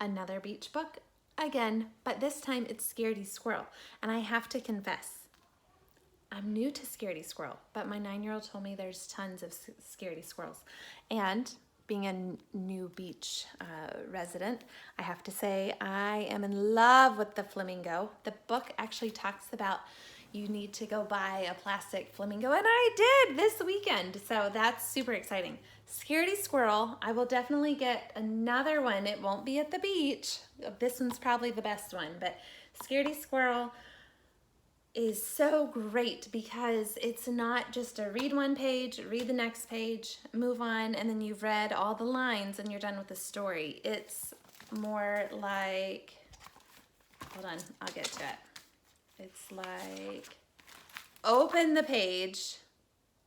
another beach book again, but this time it's Scaredy Squirrel. And I have to confess, I'm new to Scaredy Squirrel, but my 9-year-old told me there's tons of Scaredy Squirrels. And being a new beach resident, I have to say I am in love with the flamingo. The book actually talks about you need to go buy a plastic flamingo, and I did this weekend, so that's super exciting. Scaredy Squirrel, I will definitely get another one. It won't be at the beach. This one's probably the best one, but Scaredy Squirrel is so great because it's not just a read one page, read the next page, move on, and then you've read all the lines and you're done with the story. It's more like, hold on, I'll get to it. It's like open the page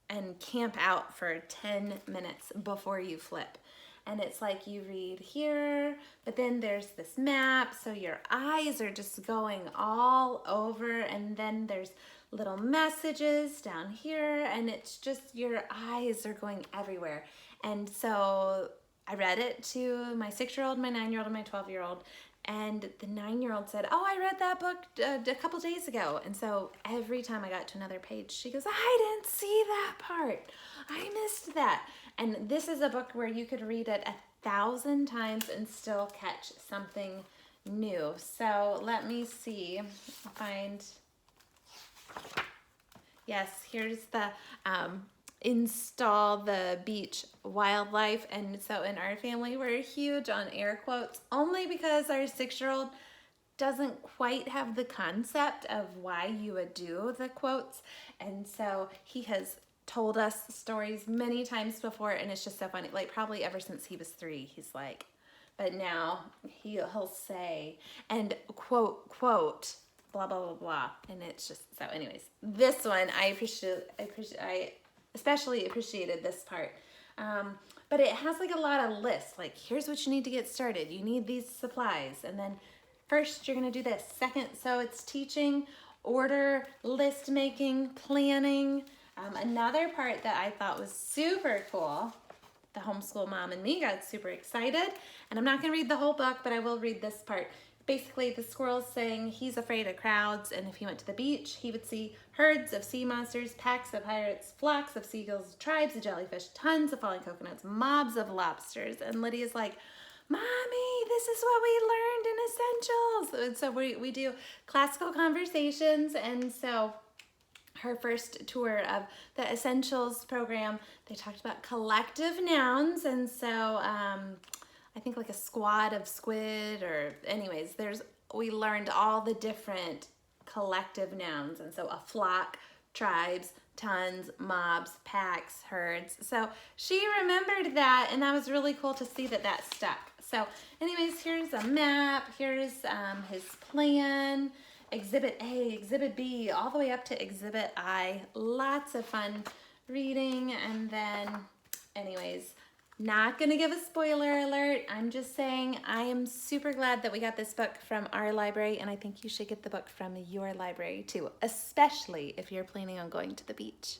and camp out for 10 minutes before you flip. And it's like you read here, but then there's this map, so your eyes are just going all over, and then there's little messages down here, and it's just your eyes are going everywhere. And so I read it to my 6-year-old, my 9-year-old, and my 12-year-old, and the 9-year-old said, "Oh, I read that book a couple days ago." And so every time I got to another page, she goes, "I didn't see that part. I missed that." And this is a book where you could read it 1,000 times and still catch something new. So let me see, find, yes, here's the install the beach wildlife. And so in our family, we're huge on air quotes, only because our 6-year-old doesn't quite have the concept of why you would do the quotes. And so he has told us stories many times before, and it's just so funny. Like probably ever since he was 3, he's like, but now he'll say, and quote, blah, blah, blah, blah. And it's just, so anyways, this one, I especially appreciated this part. But it has like a lot of lists, like here's what you need to get started. You need these supplies. And then first you're gonna do this. Second, so it's teaching, order, list making, planning. Another part that I thought was super cool, the homeschool mom and me got super excited, and I'm not going to read the whole book, but I will read this part. Basically, the squirrel's saying he's afraid of crowds, and if he went to the beach, he would see herds of sea monsters, packs of pirates, flocks of seagulls, tribes of jellyfish, tons of falling coconuts, mobs of lobsters. And Lydia's like, "Mommy, this is what we learned in Essentials." And so we do classical conversations, and so her first tour of the Essentials program, they talked about collective nouns, and so I think like a squad of squid, or anyways, we learned all the different collective nouns, and so a flock, tribes, tons, mobs, packs, herds. So she remembered that, and that was really cool to see that that stuck. So anyways, here's a map, here's his plan. Exhibit A, Exhibit B, all the way up to Exhibit I. Lots of fun reading. And then, anyways, not gonna give a spoiler alert. I'm just saying I am super glad that we got this book from our library, and I think you should get the book from your library too, especially if you're planning on going to the beach.